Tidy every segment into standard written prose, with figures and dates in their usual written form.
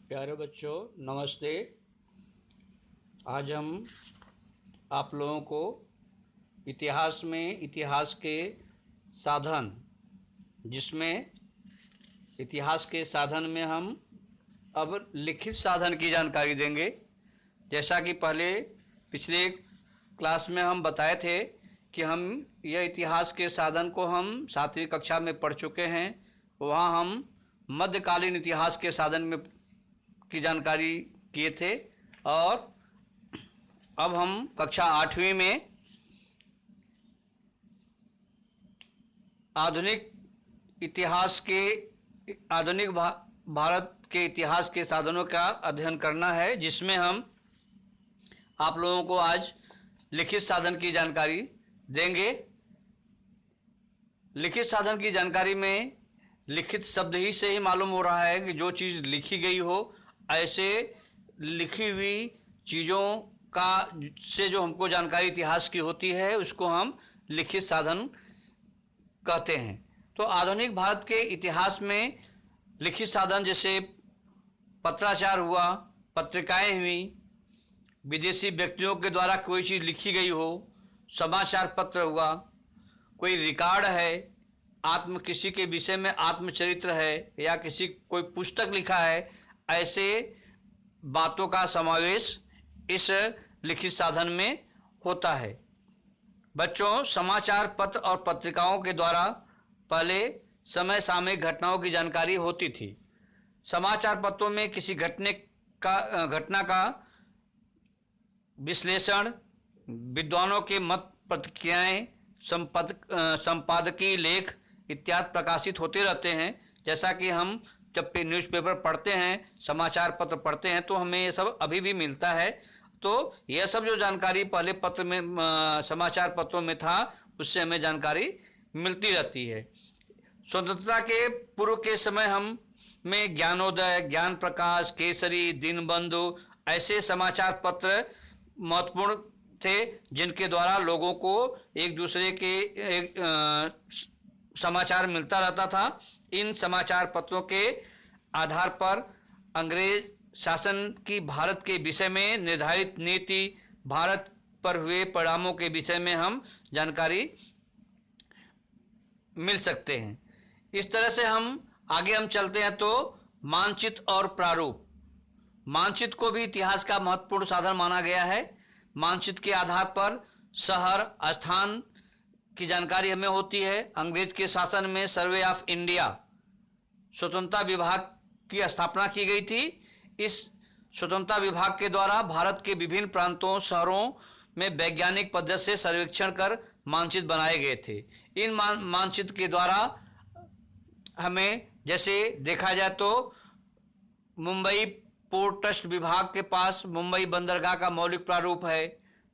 प्यारे बच्चों, नमस्ते। आज हम आप लोगों को इतिहास के साधन, जिसमें इतिहास के साधन में हम अब लिखित साधन की जानकारी देंगे। जैसा कि पहले पिछले क्लास में हम बताए थे कि हम यह इतिहास के साधन को हम 7वीं कक्षा में पढ़ चुके हैं। वहाँ हम मध्यकालीन इतिहास के साधन में की जानकारी किए थे और अब हम कक्षा 8वीं में आधुनिक भारत के इतिहास के साधनों का अध्ययन करना है, जिसमें हम आप लोगों को आज लिखित साधन की जानकारी देंगे। लिखित साधन की जानकारी में लिखित शब्द ही से ही मालूम हो रहा है कि जो चीज़ लिखी गई हो, ऐसे लिखी हुई चीज़ों का से जो हमको जानकारी इतिहास की होती है उसको हम लिखित साधन कहते हैं। तो आधुनिक भारत के इतिहास में लिखित साधन जैसे पत्राचार हुआ, पत्रिकाएं हुई, विदेशी व्यक्तियों के द्वारा कोई चीज़ लिखी गई हो, समाचार पत्र हुआ, कोई रिकॉर्ड है, किसी के विषय में आत्मचरित्र है या कोई पुस्तक लिखा है, ऐसे बातों का समावेश इस लिखित साधन में होता है। बच्चों, समाचार पत्र और पत्रिकाओं के द्वारा पहले समय सामयिक घटनाओं की जानकारी होती थी। समाचार पत्रों में किसी घटना का विश्लेषण, विद्वानों के मत प्रतिक्रियाएं, संपादकीय लेख इत्यादि प्रकाशित होते रहते हैं। जैसा कि हम जब न्यूज़पेपर पढ़ते हैं, समाचार पत्र पढ़ते हैं, तो हमें ये सब अभी भी मिलता है। तो यह सब जो जानकारी पहले पत्र में समाचार पत्रों में था, उससे हमें जानकारी मिलती रहती है। स्वतंत्रता के पूर्व के समय में ज्ञानोदय, ज्ञान प्रकाश, केसरी, दिनबंधु ऐसे समाचार पत्र महत्वपूर्ण थे, जिनके द्वारा लोगों को एक दूसरे के समाचार मिलता रहता था। इन समाचार पत्रों के आधार पर अंग्रेज शासन की भारत के विषय में निर्धारित नीति, भारत पर हुए परिणामों के विषय में हम जानकारी मिल सकते हैं। इस तरह से हम आगे चलते हैं तो मानचित्र और प्रारूप। मानचित्र को भी इतिहास का महत्वपूर्ण साधन माना गया है। मानचित्र के आधार पर शहर, स्थान की जानकारी हमें होती है। अंग्रेज के शासन में सर्वे ऑफ इंडिया स्वतंत्रता विभाग की स्थापना की गई थी। इस स्वतंत्रता विभाग के द्वारा भारत के विभिन्न प्रांतों, शहरों में वैज्ञानिक पद्धति से सर्वेक्षण कर मानचित्र बनाए गए थे। इन मानचित्र के द्वारा हमें जैसे देखा जाए तो मुंबई पोर्ट ट्रस्ट विभाग के पास मुंबई बंदरगाह का मौलिक प्रारूप है।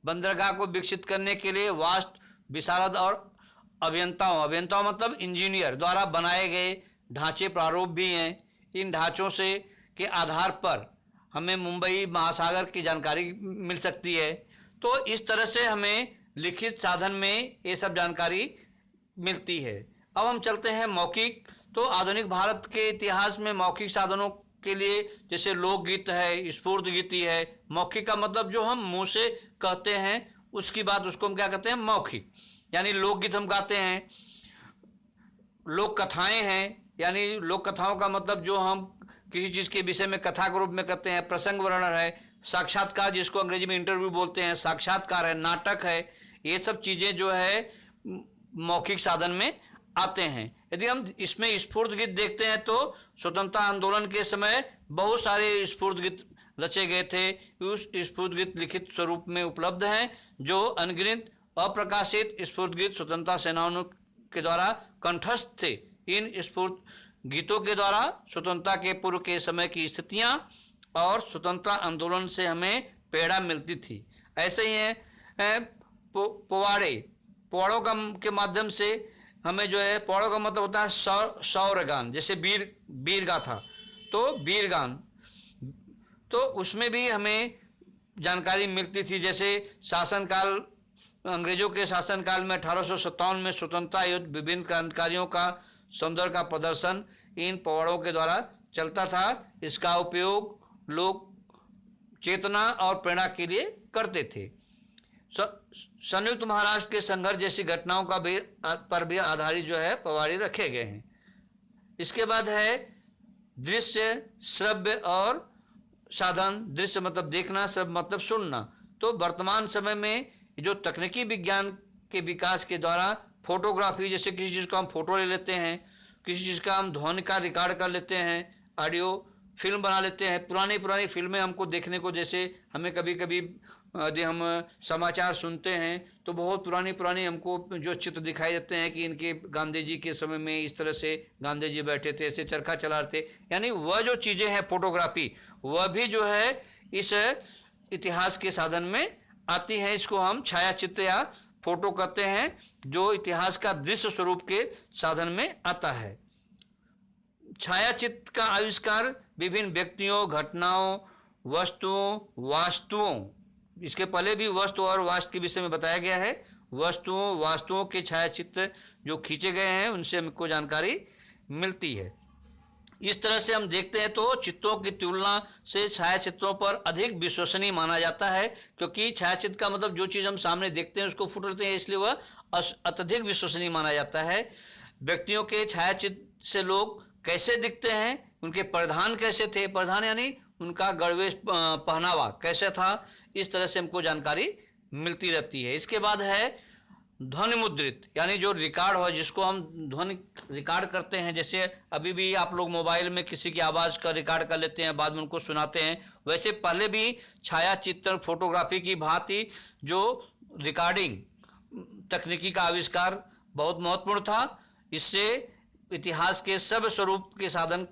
बंदरगाह को विकसित करने के लिए वास्तु विशारद और अभियंताओं मतलब इंजीनियर द्वारा बनाए गए ढांचे प्रारूप भी हैं। इन ढांचों के आधार पर हमें मुंबई महासागर की जानकारी मिल सकती है। तो इस तरह से हमें लिखित साधन में ये सब जानकारी मिलती है। अब हम चलते हैं मौखिक। तो आधुनिक भारत के इतिहास में मौखिक साधनों के लिए जैसे लोकगीत है, स्फूर्ति गीति है। मौखिक का मतलब जो हम मुंह से कहते हैं उसकी बात, उसको हम क्या कहते हैं? मौखिक। यानी लोकगीत हम गाते हैं। लोक कथाएं हैं, यानी लोक कथाओं का मतलब जो हम किसी चीज़ के विषय में कथा के रूप में कहते हैं। प्रसंग वर्णन है, साक्षात्कार जिसको अंग्रेजी में इंटरव्यू बोलते हैं, साक्षात्कार है, नाटक है। ये सब चीज़ें जो है मौखिक साधन में आते हैं। यदि हम इसमें स्फूर्ति गीत देखते हैं तो स्वतंत्रता आंदोलन के समय बहुत सारे स्फूर्ति गीत रचे गए थे। उस स्फूर्ति गीत लिखित स्वरूप में उपलब्ध हैं, जो अनगिनत अप्रकाशित स्फूर्ति गीत स्वतंत्रता सेनानियों के द्वारा कंठस्थ थे। इन स्फूर्ति गीतों के द्वारा स्वतंत्रता के पूर्व के समय की स्थितियां और स्वतंत्रता आंदोलन से हमें प्रेरणा मिलती थी। ऐसे ही है पोवाड़ों के माध्यम से हमें जो है, पोवाड़ों का मतलब होता है सौरगान, जैसे वीर गाथा। तो वीर गान, तो उसमें भी हमें जानकारी मिलती थी। जैसे शासनकाल, अंग्रेजों के शासनकाल में 1857 में स्वतंत्रता युद्ध, विभिन्न क्रांतिकारियों का सौंदर्य का प्रदर्शन इन पोवाड़ों के द्वारा चलता था। इसका उपयोग लोग चेतना और प्रेरणा के लिए करते थे। संयुक्त महाराष्ट्र के संघर्ष जैसी घटनाओं का भी पर भी आधारित जो है पवाड़ी रखे गए हैं। इसके बाद है दृश्य, श्रव्य और साधन। दृश्य मतलब देखना, श्रव्य मतलब सुनना। तो वर्तमान समय में जो तकनीकी विज्ञान के विकास के द्वारा फोटोग्राफी, जैसे किसी चीज़ को हम फोटो ले लेते हैं, किसी चीज़ का हम ध्वनि का रिकॉर्ड कर लेते हैं, ऑडियो फिल्म बना लेते हैं। पुरानी फिल्में हमको देखने को, जैसे हमें कभी कभी यदि हम समाचार सुनते हैं तो बहुत पुरानी हमको जो चित्र दिखाई देते हैं कि इनके गांधी जी के समय में इस तरह से गांधी जी बैठे थे, ऐसे चरखा चला रहे थे। यानी वह जो चीज़ें हैं फोटोग्राफी, वह भी जो है इस इतिहास के साधन में आती हैं। इसको हम छायाचित्र या फोटो कहते हैं, जो इतिहास का दृश्य स्वरूप के साधन में आता है। छायाचित्र का आविष्कार विभिन्न व्यक्तियों, घटनाओं, वस्तुओं, वास्तुओं, इसके पहले भी वस्तु और वास्तु के विषय में बताया गया है। वास्तुओं के छायाचित्र जो खींचे गए हैं उनसे हमको जानकारी मिलती है। इस तरह से हम देखते हैं तो चित्रों की तुलना से छायाचित्रों पर अधिक विश्वसनीय माना जाता है, क्योंकि छायाचित्र का मतलब जो चीज़ हम सामने देखते हैं उसको फुट लेते हैं, इसलिए वह अत्यधिक विश्वसनीय माना जाता है। व्यक्तियों के छायाचित्र से लोग कैसे दिखते हैं, उनके परिधान कैसे थे, परिधान यानी उनका गणवेश पहनावा कैसे था, इस तरह से हमको जानकारी मिलती रहती है। इसके बाद है ध्वनि मुद्रित, यानी जो रिकॉर्ड हो, जिसको हम ध्वनि रिकॉर्ड करते हैं। जैसे अभी भी आप लोग मोबाइल में किसी की आवाज़ का रिकॉर्ड कर लेते हैं, बाद में उनको सुनाते हैं, वैसे पहले भी छायाचित्र फोटोग्राफी की भांति जो रिकॉर्डिंग तकनीकी का आविष्कार बहुत महत्वपूर्ण था। इससे इतिहास के सब स्वरूप के साधन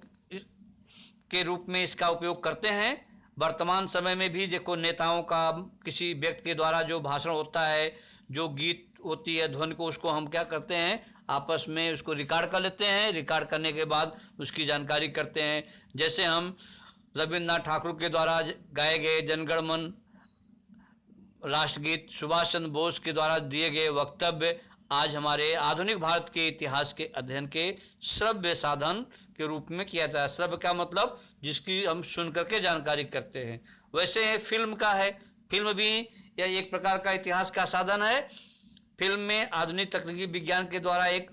के रूप में इसका उपयोग करते हैं। वर्तमान समय में भी देखो, नेताओं का, किसी व्यक्ति के द्वारा जो भाषण होता है, जो गीत होती है ध्वनि को, उसको हम क्या करते हैं, आपस में उसको रिकॉर्ड कर लेते हैं। रिकॉर्ड करने के बाद उसकी जानकारी करते हैं। जैसे हम रविन्द्रनाथ ठाकुर के द्वारा गाए गए जनगण मन राष्ट्रगीत, सुभाष चंद्र बोस के द्वारा दिए गए वक्तव्य आज हमारे आधुनिक भारत के इतिहास के अध्ययन के श्रव्य साधन के रूप में किया जाता है। श्रव्य का मतलब जिसकी हम सुन करके जानकारी करते हैं। वैसे फिल्म का है, फिल्म भी यह एक प्रकार का इतिहास का साधन है। फिल्म में आधुनिक तकनीकी विज्ञान के द्वारा एक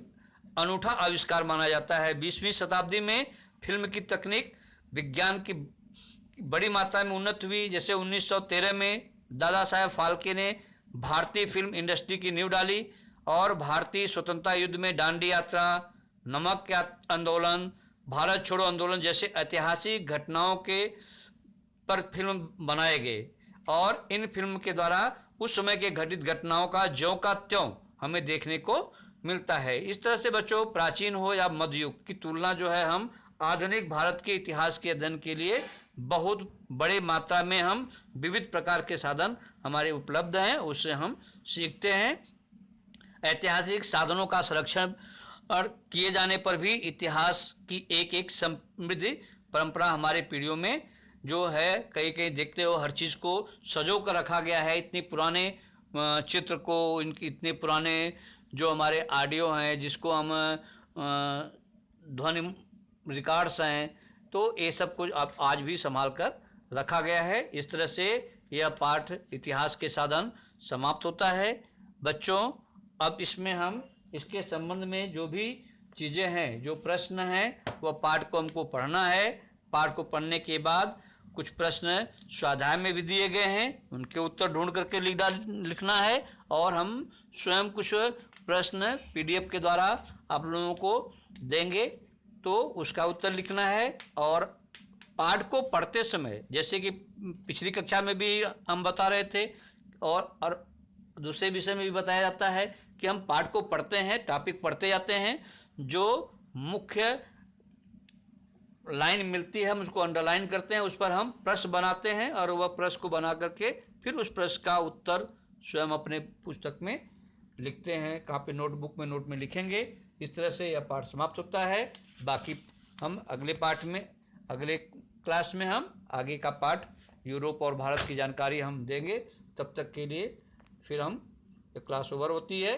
अनूठा आविष्कार माना जाता है। 20वीं शताब्दी में फिल्म की तकनीक विज्ञान की बड़ी मात्रा में उन्नत हुई। जैसे 1913 में दादा साहेब फाल्के ने भारतीय फिल्म इंडस्ट्री की नींव डाली और भारतीय स्वतंत्रता युद्ध में दांडी यात्रा, नमक आंदोलन, भारत छोड़ो आंदोलन जैसे ऐतिहासिक घटनाओं के पर फिल्म बनाए गए और इन फिल्म के द्वारा उस समय के घटित घटनाओं का ज्यों का त्यों हमें देखने को मिलता है। इस तरह से बच्चों, प्राचीन हो या मध्ययुग की तुलना जो है हम आधुनिक भारत के इतिहास के अध्ययन के लिए बहुत बड़े मात्रा में हम विविध प्रकार के साधन हमारे उपलब्ध हैं, उससे हम सीखते हैं। ऐतिहासिक साधनों का संरक्षण और किए जाने पर भी इतिहास की एक समृद्ध परंपरा हमारे पीढ़ियों में जो है, कहीं देखते हो हर चीज़ को सजो कर रखा गया है। इतने पुराने चित्र को, इनकी इतने पुराने जो हमारे ऑडियो हैं, जिसको हम ध्वनि रिकॉर्ड्स हैं, तो ये सब कुछ अब आज भी संभाल कर रखा गया है। इस तरह से यह पाठ इतिहास के साधन समाप्त होता है। बच्चों, अब इसमें हम इसके संबंध में जो भी चीज़ें हैं, जो प्रश्न हैं, वह पाठ को हमको पढ़ना है। पाठ को पढ़ने के बाद कुछ प्रश्न स्वाध्याय में भी दिए गए हैं, उनके उत्तर ढूंढ करके लिखना है और हम स्वयं कुछ प्रश्न पीडीएफ के द्वारा आप लोगों को देंगे, तो उसका उत्तर लिखना है। और पाठ को पढ़ते समय, जैसे कि पिछली कक्षा में भी हम बता रहे थे और दूसरे विषय में भी बताया जाता है कि हम पाठ को पढ़ते हैं, टॉपिक पढ़ते जाते हैं, जो मुख्य लाइन मिलती है हम उसको अंडरलाइन करते हैं, उस पर हम प्रश्न बनाते हैं और वह प्रश्न को बना करके फिर उस प्रश्न का उत्तर स्वयं अपने पुस्तक में लिखते हैं, कॉपी नोटबुक में नोट में लिखेंगे। इस तरह से यह पाठ समाप्त होता है। बाकी हम अगले पाठ में, अगले क्लास में हम आगे का पाठ यूरोप और भारत की जानकारी हम देंगे। तब तक के लिए फिर हम क्लास ओवर होती है।